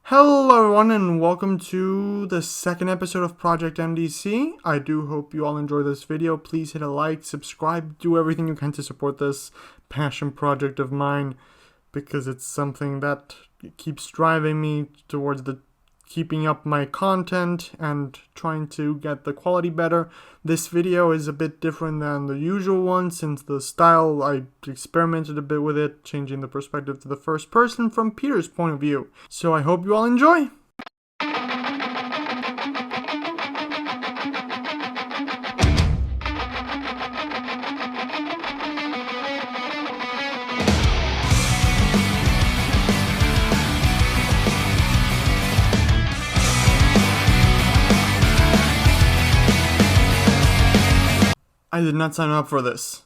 Hello everyone and welcome to the second episode of Project MDC. I do hope you all enjoy this video. Please hit a like, subscribe, do everything you can to support this passion project of mine because it's something that keeps driving me towards keeping up my content and trying to get the quality better. This video is a bit different than the usual one since the style, I experimented a bit with it, changing the perspective to the first person from Peter's point of view. So I hope you all enjoy! I did not sign up for this.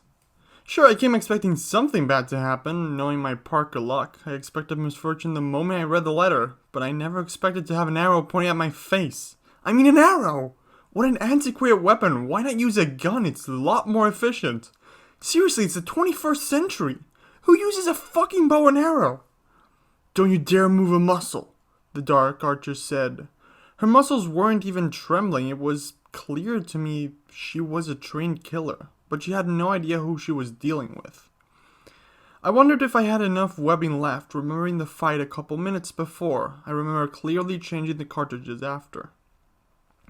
Sure, I came expecting something bad to happen, knowing my Parker luck. I expected misfortune the moment I read the letter, but I never expected to have an arrow pointing at my face. I mean, an arrow! What an antiquated weapon. Why not use a gun? It's a lot more efficient. Seriously, it's the 21st century. Who uses a fucking bow and arrow? Don't you dare move a muscle, the Dark Archer said. Her muscles weren't even trembling. It was clear to me she was a trained killer, but she had no idea who she was dealing with. I wondered if I had enough webbing left, remembering the fight a couple minutes before. I remember clearly changing the cartridges after.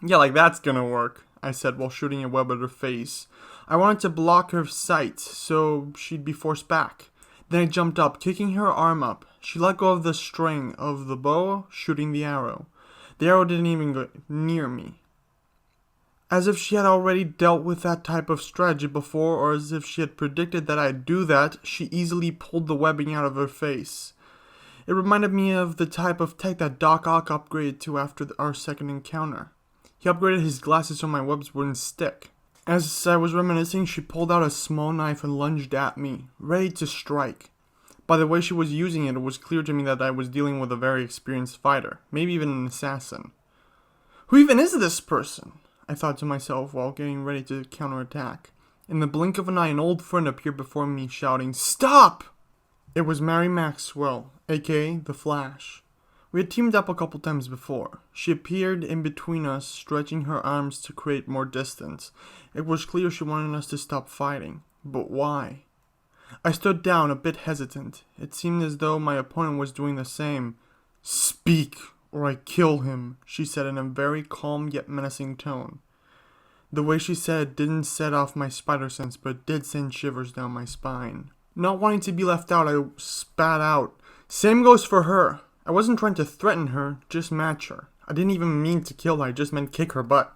Yeah, like that's gonna work, I said while shooting a web at her face. I wanted to block her sight, so she'd be forced back. Then I jumped up, kicking her arm up. She let go of the string of the bow, shooting the arrow. The arrow didn't even go near me. As if she had already dealt with that type of strategy before, or as if she had predicted that I'd do that, she easily pulled the webbing out of her face. It reminded me of the type of tech that Doc Ock upgraded to after our second encounter. He upgraded his glasses so my webs wouldn't stick. As I was reminiscing, she pulled out a small knife and lunged at me, ready to strike. By the way she was using it, it was clear to me that I was dealing with a very experienced fighter, maybe even an assassin. Who even is this person? I thought to myself while getting ready to counterattack. In the blink of an eye, an old friend appeared before me, shouting, "Stop!" It was Mary Maxwell, aka The Flash. We had teamed up a couple times before. She appeared in between us, stretching her arms to create more distance. It was clear she wanted us to stop fighting. But why? I stood down, a bit hesitant. It seemed as though my opponent was doing the same. "Speak, or I kill him," she said in a very calm yet menacing tone. The way she said it didn't set off my spider sense, but it did send shivers down my spine. Not wanting to be left out, I spat out, "Same goes for her." I wasn't trying to threaten her, just match her. I didn't even mean to kill her, I just meant kick her butt.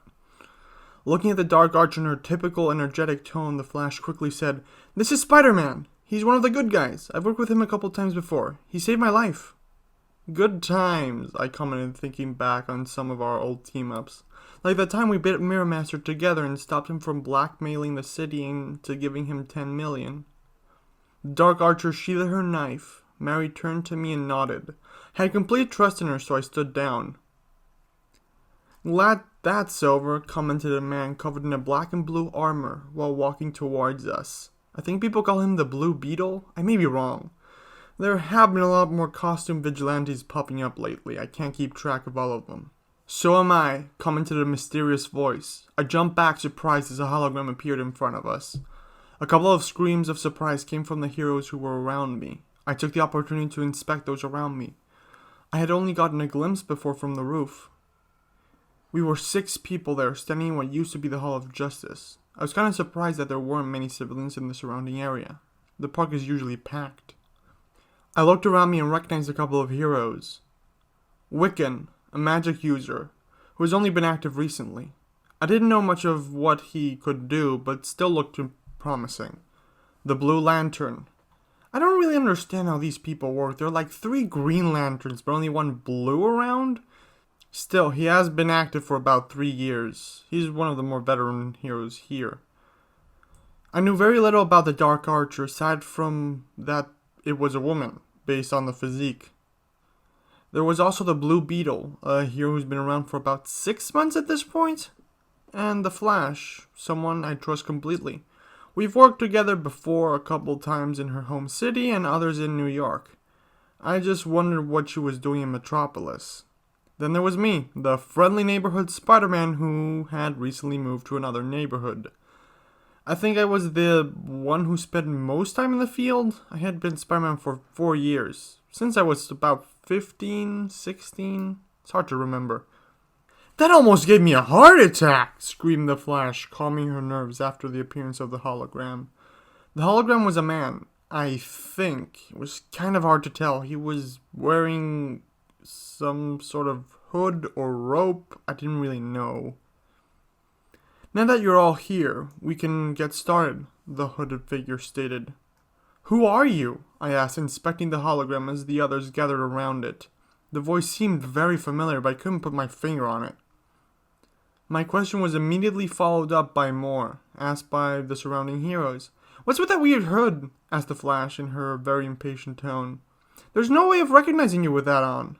Looking at the Dark Archer in her typical energetic tone, the Flash quickly said, "This is Spider-Man. He's one of the good guys. I've worked with him a couple times before. He saved my life." Good times, I commented, thinking back on some of our old team-ups. Like the time we bit Mirror Master together and stopped him from blackmailing the city into giving him 10 million. Dark Archer sheathed her knife. Mary turned to me and nodded. I had complete trust in her, so I stood down. "Glad that's over," commented a man covered in a black and blue armor while walking towards us. I think people call him the Blue Beetle. I may be wrong. There have been a lot more costume vigilantes popping up lately. I can't keep track of all of them. "So am I," commented a mysterious voice. I jumped back surprised as a hologram appeared in front of us. A couple of screams of surprise came from the heroes who were around me. I took the opportunity to inspect those around me. I had only gotten a glimpse before from the roof. We were 6 people there, standing in what used to be the Hall of Justice. I was kind of surprised that there weren't many civilians in the surrounding area. The park is usually packed. I looked around me and recognized a couple of heroes. Wiccan, a magic user, who has only been active recently. I didn't know much of what he could do, but still looked promising. The Blue Lantern. I don't really understand how these people work. There are like 3 Green Lanterns, but only 1 blue around? Still, he has been active for about 3 years. He's one of the more veteran heroes here. I knew very little about the Dark Archer, aside from that it was a woman, based on the physique. There was also the Blue Beetle, a hero who's been around for about 6 months at this point. And the Flash, someone I trust completely. We've worked together before a couple times in her home city and others in New York. I just wondered what she was doing in Metropolis. Then there was me, the friendly neighborhood Spider-Man who had recently moved to another neighborhood. I think I was the one who spent most time in the field. I had been Spider-Man for 4 years, since I was about 15, 16. It's hard to remember. That almost gave me a heart attack, screamed the Flash, calming her nerves after the appearance of the hologram. The hologram was a man, I think. It was kind of hard to tell. He was wearing some sort of hood or rope. I didn't really know. Now that you're all here, we can get started, the hooded figure stated. Who are you? I asked, inspecting the hologram as the others gathered around it. The voice seemed very familiar, but I couldn't put my finger on it. My question was immediately followed up by more, asked by the surrounding heroes. What's with that weird hood? Asked the Flash in her very impatient tone. There's no way of recognizing you with that on.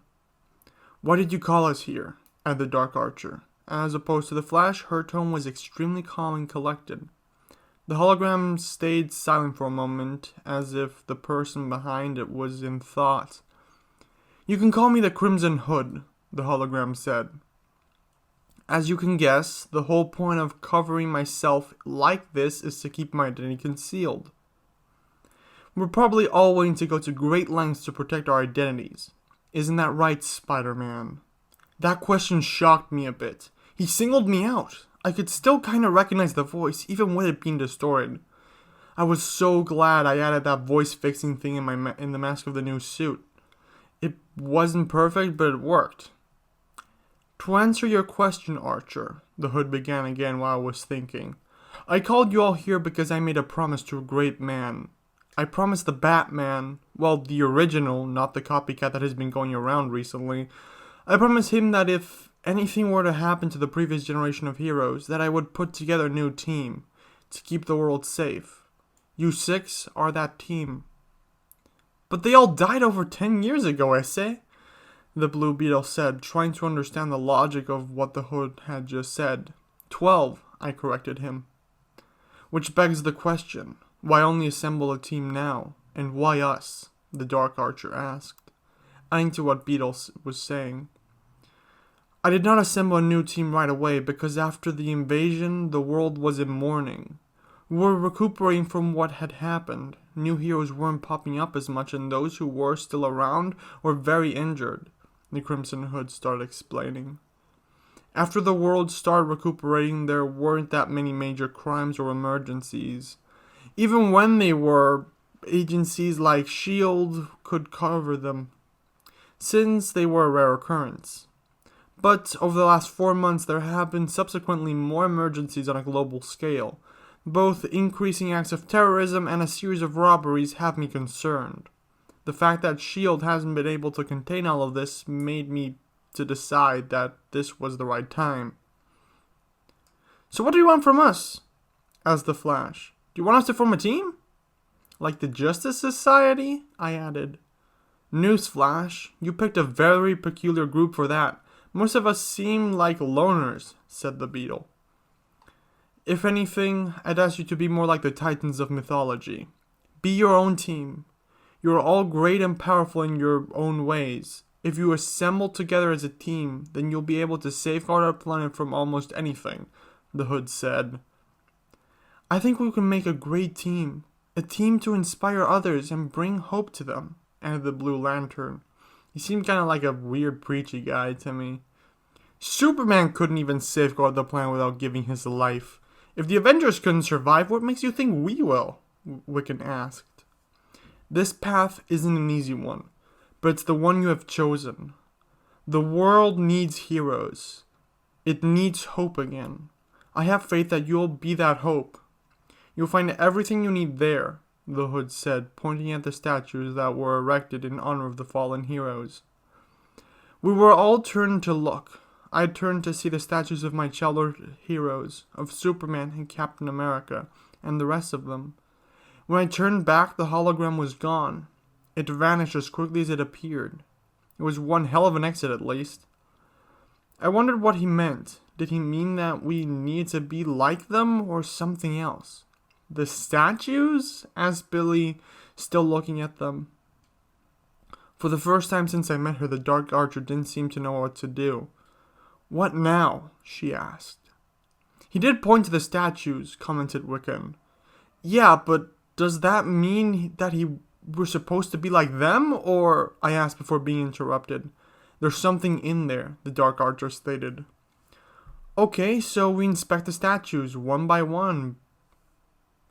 Why did you call us here? Asked the Dark Archer. As opposed to the Flash, her tone was extremely calm and collected. The hologram stayed silent for a moment, as if the person behind it was in thought. You can call me the Crimson Hood, the hologram said. As you can guess, the whole point of covering myself like this is to keep my identity concealed. We're probably all willing to go to great lengths to protect our identities. Isn't that right, Spider-Man? That question shocked me a bit. He singled me out. I could still kind of recognize the voice, even with it being distorted. I was so glad I added that voice-fixing thing in the mask of the new suit. It wasn't perfect, but it worked. To answer your question, Archer, the Hood began again while I was thinking. I called you all here because I made a promise to a great man. I promised the Batman, well, the original, not the copycat that has been going around recently. I promised him that if anything were to happen to the previous generation of heroes, that I would put together a new team to keep the world safe. You 6 are that team. But they all died over 10 years ago, I say, the Blue Beetle said, trying to understand the logic of what the Hood had just said. 12, I corrected him. Which begs the question, why only assemble a team now? And why us? The Dark Archer asked, adding to what Beetle was saying. I did not assemble a new team right away because after the invasion, the world was in mourning. We were recuperating from what had happened. New heroes weren't popping up as much, and those who were still around were very injured, the Crimson Hood started explaining. After the world started recuperating, there weren't that many major crimes or emergencies. Even when they were, agencies like S.H.I.E.L.D. could cover them, since they were a rare occurrence. But over the last 4 months, there have been subsequently more emergencies on a global scale. Both increasing acts of terrorism and a series of robberies have me concerned. The fact that S.H.I.E.L.D. hasn't been able to contain all of this made me to decide that this was the right time. So what do you want from us? Asked the Flash. Do you want us to form a team? Like the Justice Society? I added. Newsflash, you picked a very peculiar group for that. Most of us seem like loners, said the Beetle. If anything, I'd ask you to be more like the Titans of mythology. Be your own team. You are all great and powerful in your own ways. If you assemble together as a team, then you'll be able to safeguard our planet from almost anything, the Hood said. I think we can make a great team. A team to inspire others and bring hope to them, added the Blue Lantern. He seemed kind of like a weird preachy guy to me. Superman couldn't even safeguard the planet without giving his life. If the Avengers couldn't survive, what makes you think we will? Wiccan asked. This path isn't an easy one, but it's the one you have chosen. The world needs heroes. It needs hope again. I have faith that you'll be that hope. You'll find everything you need there, the Hood said, pointing at the statues that were erected in honor of the fallen heroes. We were all turned to look. I turned to see the statues of my childhood heroes, of Superman and Captain America, and the rest of them. When I turned back, the hologram was gone. It vanished as quickly as it appeared. It was one hell of an exit, at least. I wondered what he meant. Did he mean that we needed to be like them, or something else? The statues? Asked Billy, still looking at them. For the first time since I met her, the Dark Archer didn't seem to know what to do. "What now?" she asked. "He did point to the statues," commented Wiccan. "Yeah, but does that mean that we're supposed to be like them, or?" I asked before being interrupted. "There's something in there," the Dark Archer stated. "Okay, so we inspect the statues, one by one."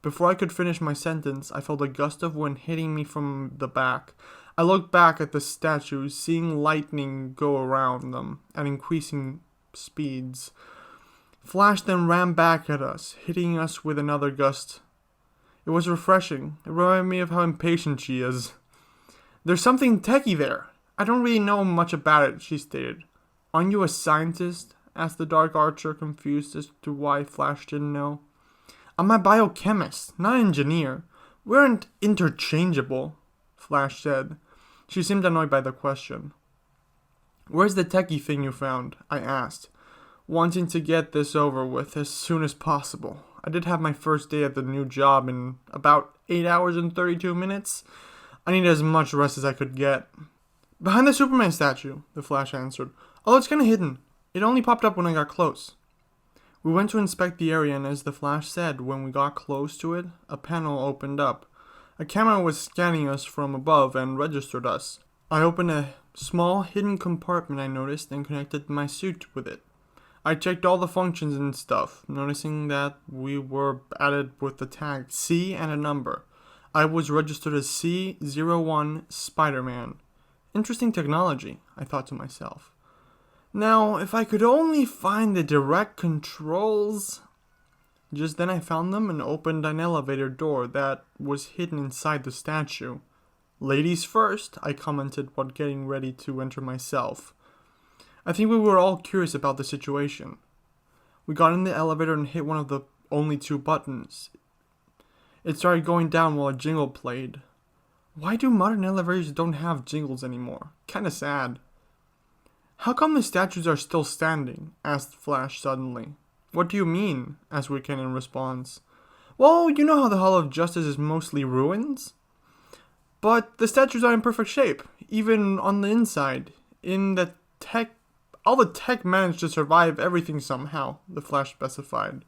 Before I could finish my sentence, I felt a gust of wind hitting me from the back. I looked back at the statues, seeing lightning go around them at increasing speeds. Flash then ran back at us, hitting us with another gust. It was refreshing. It reminded me of how impatient she is. "There's something techie there. I don't really know much about it," she stated. "Aren't you a scientist?" asked the Dark Archer, confused as to why Flash didn't know. "I'm a biochemist, not an engineer. We aren't interchangeable," Flash said. She seemed annoyed by the question. "Where's the techie thing you found?" I asked, wanting to get this over with as soon as possible. I did have my first day at the new job in about 8 hours and 32 minutes. I needed as much rest as I could get. "Behind the Superman statue," the Flash answered. "Oh, it's kinda hidden. It only popped up when I got close." We went to inspect the area, and as the Flash said, when we got close to it, a panel opened up. A camera was scanning us from above and registered us. I opened a small hidden compartment I noticed and connected my suit with it. I checked all the functions and stuff, noticing that we were added with the tag C and a number. I was registered as C01 Spider-Man. Interesting technology, I thought to myself. Now, if I could only find the direct controls. Just then I found them and opened an elevator door that was hidden inside the statue. "Ladies first," I commented while getting ready to enter myself. I think we were all curious about the situation. We got in the elevator and hit one of the only 2 buttons. It started going down while a jingle played. Why do modern elevators don't have jingles anymore? Kinda sad. "How come the statues are still standing?" asked Flash suddenly. "What do you mean?" asked Wiccan in response. "Well, you know how the Hall of Justice is mostly ruins? But the statues are in perfect shape, even on the inside. All the tech managed to survive everything somehow," the Flash specified.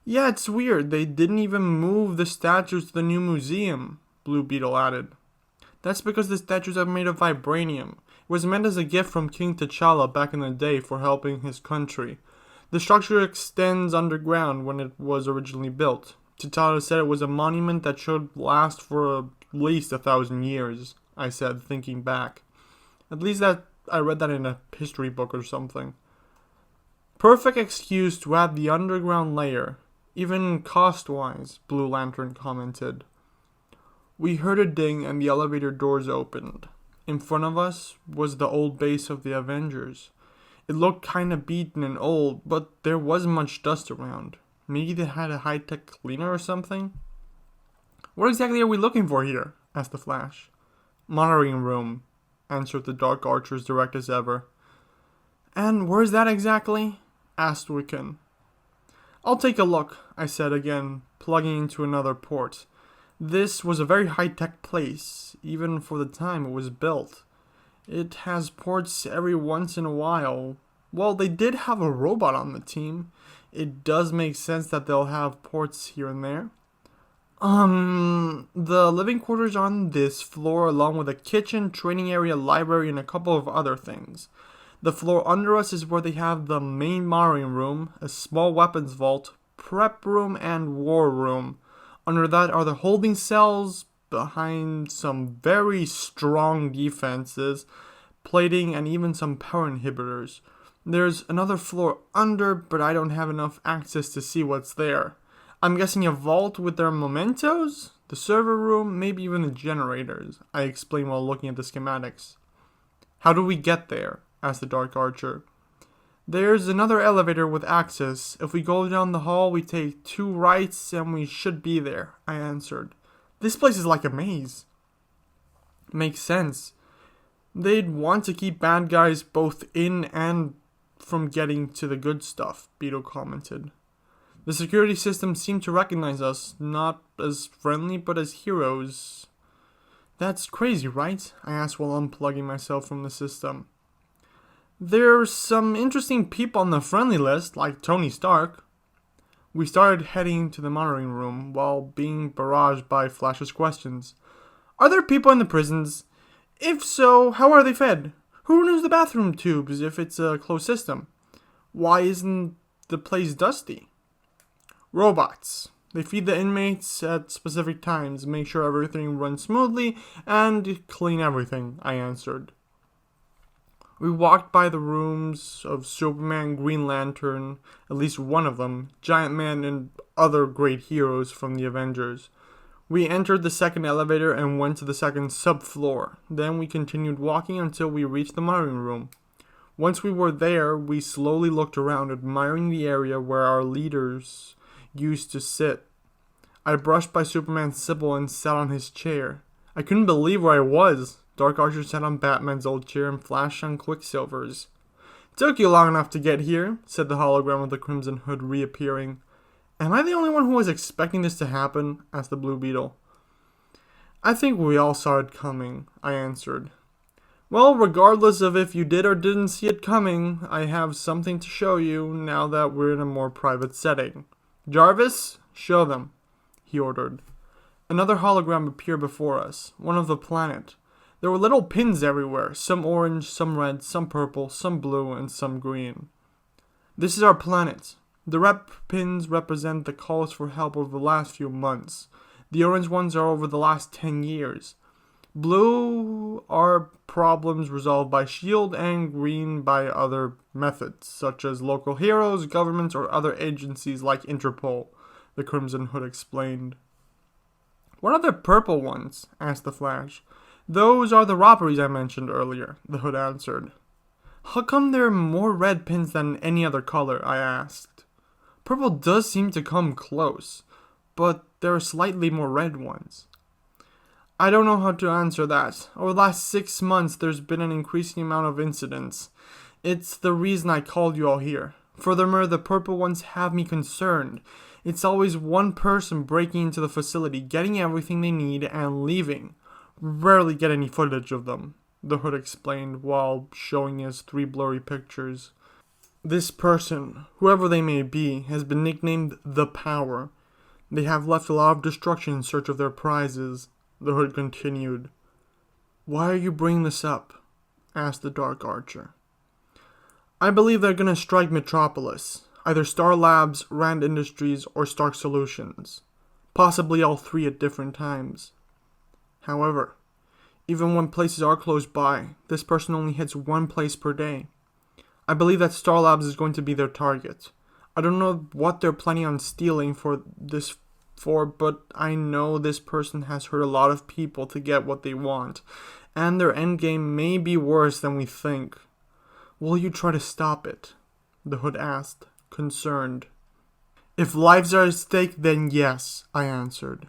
"Yeah, it's weird. They didn't even move the statues to the new museum," Blue Beetle added. "That's because the statues are made of vibranium. It was meant as a gift from King T'Challa back in the day for helping his country. The structure extends underground when it was originally built. T'Challa said it was a monument that should last for at least 1,000 years, I said, thinking back. At least that I read that in a history book or something. "Perfect excuse to add the underground layer, even cost-wise," Blue Lantern commented. We heard a ding and the elevator doors opened. In front of us was the old base of the Avengers. It looked kinda beaten and old, but there wasn't much dust around. Maybe they had a high-tech cleaner or something? "What exactly are we looking for here?" asked the Flash. "Monitoring room," answered the Dark Archer as direct as ever. "And where's that exactly?" asked Wiccan. "I'll take a look," I said again, plugging into another port. This was a very high-tech place, even for the time it was built. It has ports every once in a while. Well, they did have a robot on the team. It does make sense that they'll have ports here and there. The living quarters are on this floor, along with a kitchen, training area, library, and a couple of other things. The floor under us is where they have the main monitoring room, a small weapons vault, prep room, and war room. Under that are the holding cells, behind some very strong defenses, plating, and even some power inhibitors. There's another floor under, but I don't have enough access to see what's there. I'm guessing a vault with their mementos, the server room, maybe even the generators, I explained while looking at the schematics. "How do we get there?" asked the Dark Archer. "There's another elevator with access. If we go down the hall, we take 2 rights and we should be there," I answered. "This place is like a maze." "Makes sense. They'd want to keep bad guys both in and from getting to the good stuff," Beetle commented. "The security system seemed to recognize us, not as friendly but as heroes." That's crazy, right? I asked while unplugging myself from the system. There's some interesting people on the friendly list, like Tony Stark. We started heading to the monitoring room while being barraged by Flash's questions. Are there people in the prisons? If so, how are they fed? Who renews the bathroom tubes if it's a closed system? Why isn't the place dusty? Robots. They feed the inmates at specific times, make sure everything runs smoothly, and clean everything, I answered. We walked by the rooms of Superman, Green Lantern, at least one of them, Giant Man, and other great heroes from the Avengers. We entered the second elevator and went to the second subfloor. Then we continued walking until we reached the monitoring room. Once we were there, we slowly looked around, admiring the area where our leaders used to sit. I brushed by Superman's symbol and sat on his chair. I couldn't believe where I was. Dark Archer sat on Batman's old chair and Flash on Quicksilver's. Took you long enough to get here, said the hologram of the Crimson Hood reappearing. Am I the only one who was expecting this to happen? Asked the Blue Beetle. I think we all saw it coming, I answered. Well, regardless of if you did or didn't see it coming, I have something to show you now that we're in a more private setting. Jarvis, show them, he ordered. Another hologram appeared before us, one of the planet. There were little pins everywhere, some orange, some red, some purple, some blue, and some green. This is our planet. The red pins represent the calls for help over the last few months. The orange ones are over the last 10 years. Blue are problems resolved by S.H.I.E.L.D. and green by other methods, such as local heroes, governments, or other agencies like Interpol, the Crimson Hood explained. What are the purple ones? Asked the Flash. Those are the robberies I mentioned earlier, the Hood answered. How come there are more red pins than any other color? I asked. Purple does seem to come close, but there are slightly more red ones. I don't know how to answer that. Over the last 6 months, there's been an increasing amount of incidents. It's the reason I called you all here. Furthermore, the purple ones have me concerned. It's always one person breaking into the facility, getting everything they need, and leaving. Rarely get any footage of them, the Hood explained while showing us 3 blurry pictures. This person, whoever they may be, has been nicknamed the Power. They have left a lot of destruction in search of their prizes, the Hood continued. Why are you bringing this up? Asked the Dark Archer. I believe they're gonna strike Metropolis, either Star Labs, Rand Industries, or Stark Solutions. Possibly all 3 at different times. However, even when places are close by, this person only hits 1 place per day. I believe that Star Labs is going to be their target. I don't know what they're planning on stealing but I know this person has hurt a lot of people to get what they want, and their endgame may be worse than we think. Will you try to stop it? The Hood asked, concerned. If lives are at stake, then yes, I answered.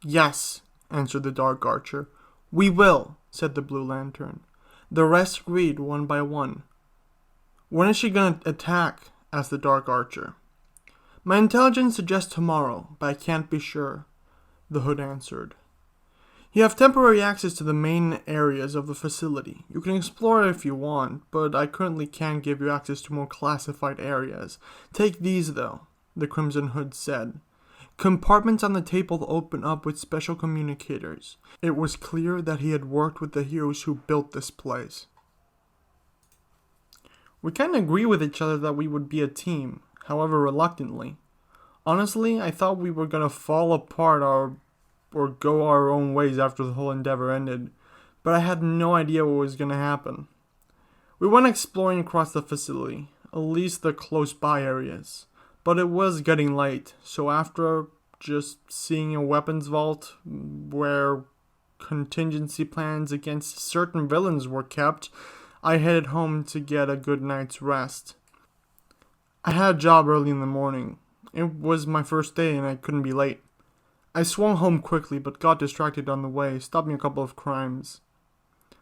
Yes, answered the Dark Archer. We will, said the Blue Lantern. The rest agreed one by one. When is she gonna attack? Asked the Dark Archer. My intelligence suggests tomorrow, but I can't be sure, the Hood answered. You have temporary access to the main areas of the facility. You can explore if you want, but I currently can't give you access to more classified areas. Take these, though, the Crimson Hood said. Compartments on the table open up with special communicators. It was clear that he had worked with the heroes who built this place. We kind of agree with each other that we would be a team, however reluctantly. Honestly, I thought we were gonna fall apart or go our own ways after the whole endeavor ended, but I had no idea what was gonna happen. We went exploring across the facility, at least the close by areas. But it was getting late, so after just seeing a weapons vault where contingency plans against certain villains were kept, I headed home to get a good night's rest. I had a job early in the morning. It was my first day and I couldn't be late. I swung home quickly but got distracted on the way, stopping a couple of crimes.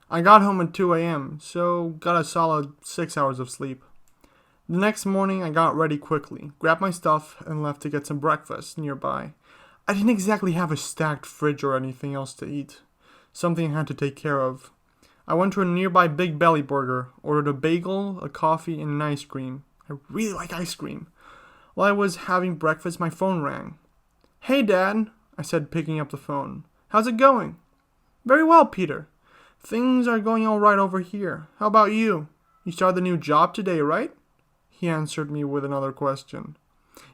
I got home at 2 a.m., so got a solid 6 hours of sleep. The next morning, I got ready quickly, grabbed my stuff, and left to get some breakfast nearby. I didn't exactly have a stacked fridge or anything else to eat, something I had to take care of. I went to a nearby Big Belly Burger, ordered a bagel, a coffee, and an ice cream. I really like ice cream. While I was having breakfast, my phone rang. "Hey, Dad," I said, picking up the phone. "How's it going?" "Very well, Peter. Things are going all right over here. How about you? You started the new job today, right?" He answered me with another question.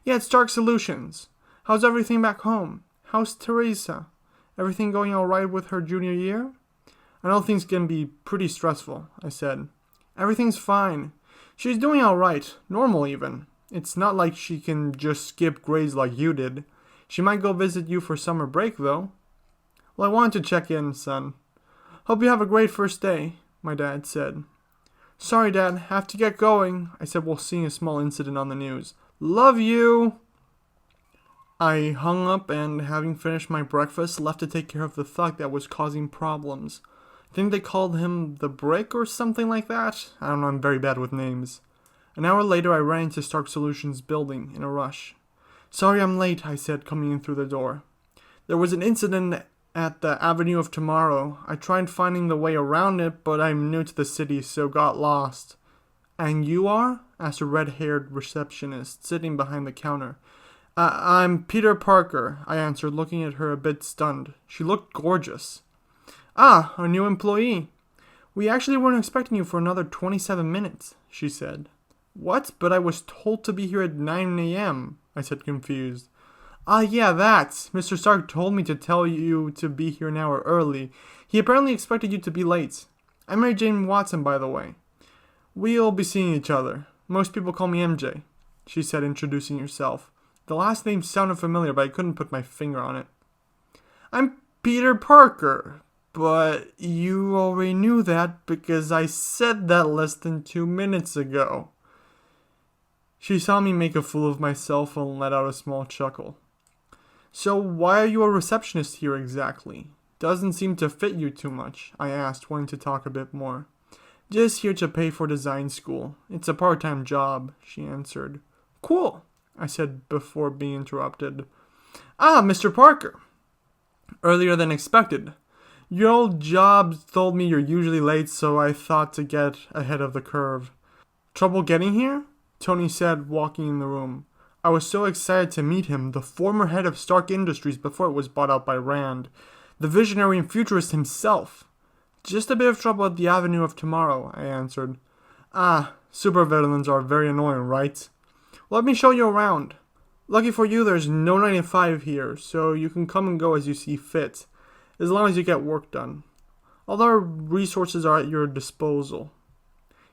"Yeah, it's Stark Solutions. How's everything back home? How's Teresa? Everything going all right with her junior year?" "I know things can be pretty stressful," I said. "Everything's fine. She's doing all right, normal even. It's not like she can just skip grades like you did. She might go visit you for summer break, though." "Well, I wanted to check in, son." "Hope you have a great first day," my dad said. "Sorry, Dad, have to get going," I said while seeing a small incident on the news. "Love you." I hung up and, having finished my breakfast, left to take care of the thug that was causing problems. I think they called him the Brick or something like that. I don't know, I'm very bad with names. An hour later, I ran into Stark Solutions building in a rush. "Sorry I'm late," I said, coming in through the door. "There was an incident at the Avenue of Tomorrow. I tried finding the way around it, but I'm new to the city, so got lost." "And you are?" asked a red-haired receptionist sitting behind the counter. I'm Peter Parker," I answered, looking at her a bit stunned. She looked gorgeous. "Ah, a new employee. We actually weren't expecting you for another 27 minutes, she said. "What? But I was told to be here at 9 a.m., I said, confused. "Ah, yeah, that. Mr. Stark told me to tell you to be here an hour early. He apparently expected you to be late. I'm Mary Jane Watson, by the way. We'll be seeing each other. Most people call me MJ, she said, introducing herself. The last name sounded familiar, but I couldn't put my finger on it. "I'm Peter Parker. But you already knew that because I said that less than 2 minutes ago." She saw me make a fool of myself and let out a small chuckle. "So why are you a receptionist here exactly? Doesn't seem to fit you too much," I asked, wanting to talk a bit more. "Just here to pay for design school. It's a part-time job," she answered. "Cool," I said before being interrupted. "Ah, Mr. Parker. Earlier than expected. Your old job told me you're usually late, so I thought to get ahead of the curve." "Trouble getting here?" Tony said, walking in the room. I was so excited to meet him, the former head of Stark Industries before it was bought out by Rand, the visionary and futurist himself. "Just a bit of trouble at the Avenue of Tomorrow," I answered. "Ah, supervillains are very annoying, right? Let me show you around. Lucky for you, there's no 9 to 5 here, so you can come and go as you see fit, as long as you get work done. All our resources are at your disposal,"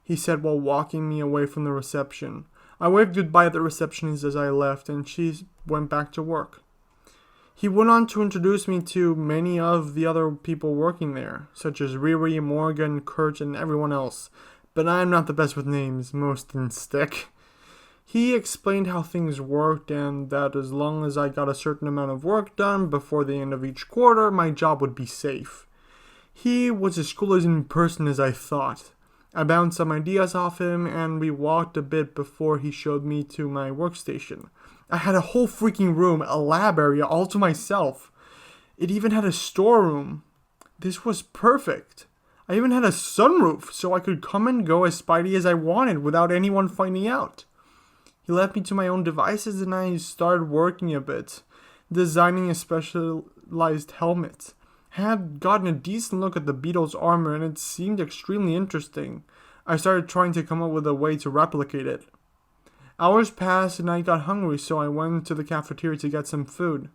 he said while walking me away from the reception. I waved goodbye at the receptionist as I left, and she went back to work. He went on to introduce me to many of the other people working there, such as Riri, Morgan, Kurt, and everyone else, but I'm not the best with names, most didn't stick. He explained how things worked and that as long as I got a certain amount of work done before the end of each quarter, my job would be safe. He was as cool as in person as I thought. I bounced some ideas off him, and we walked a bit before he showed me to my workstation. I had a whole freaking room, a lab area, all to myself. It even had a storeroom. This was perfect. I even had a sunroof, so I could come and go as Spidey as I wanted without anyone finding out. He left me to my own devices, and I started working a bit, designing a specialized helmet. I had gotten a decent look at the Beetle's armor, and it seemed extremely interesting. I started trying to come up with a way to replicate it. Hours passed, and I got hungry, so I went to the cafeteria to get some food.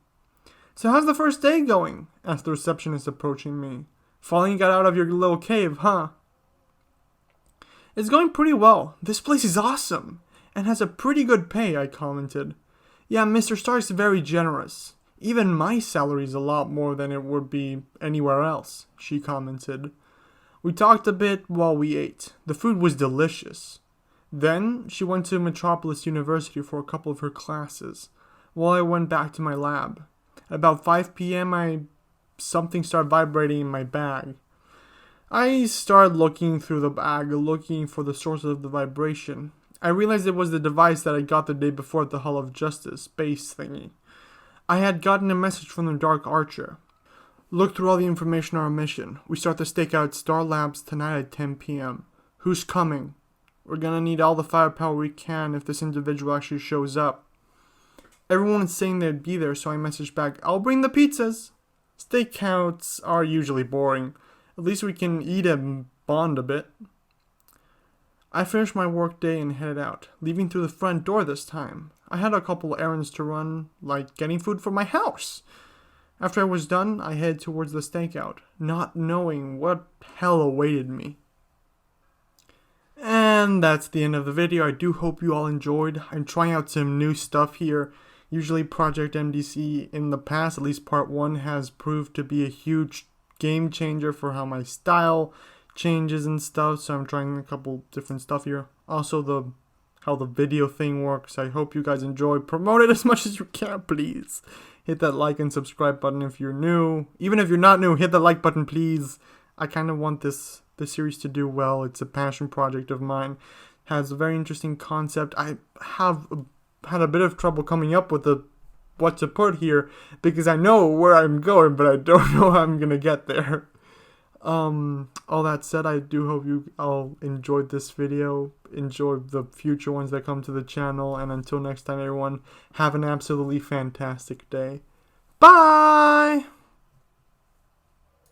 "So how's the first day going?" asked the receptionist, approaching me. "Finally got out of your little cave, huh?" "It's going pretty well. This place is awesome, and has a pretty good pay," I commented. "Yeah, Mr. Stark's very generous. Even my salary's a lot more than it would be anywhere else," she commented. We talked a bit while we ate. The food was delicious. Then she went to Metropolis University for a couple of her classes, while I went back to my lab. At about 5 p.m., something started vibrating in my bag. I started looking through the bag, looking for the source of the vibration. I realized it was the device that I got the day before at the Hall of Justice base thingy. I had gotten a message from the Dark Archer. Look through all the information on our mission. We start the stakeout at Star Labs tonight at 10 p.m. Who's coming? We're gonna need all the firepower we can if this individual actually shows up. Everyone is saying they'd be there, so I messaged back, I'll bring the pizzas. Stakeouts are usually boring. At least we can eat and bond a bit. I finished my work day and headed out, leaving through the front door this time. I had a couple errands to run, like getting food for my house. After I was done, I headed towards the stakeout, not knowing what hell awaited me. And that's the end of the video. I do hope you all enjoyed. I'm trying out some new stuff here. Usually Project MDC in the past, at least part 1, has proved to be a huge game changer for how my style changes and stuff. So I'm trying a couple different stuff here. Also how the video thing works. I hope you guys enjoy. Promote it as much as you can, please. Hit that like and subscribe button if you're new. Even if you're not new, hit the like button, please. I kind of want this series to do well. It's a passion project of mine. It has a very interesting concept. I have had a bit of trouble coming up with what to put here because I know where I'm going, but I don't know how I'm gonna get there. All that said, I do hope you all enjoyed this video, enjoy the future ones that come to the channel, and until next time, everyone, have an absolutely fantastic day. Bye!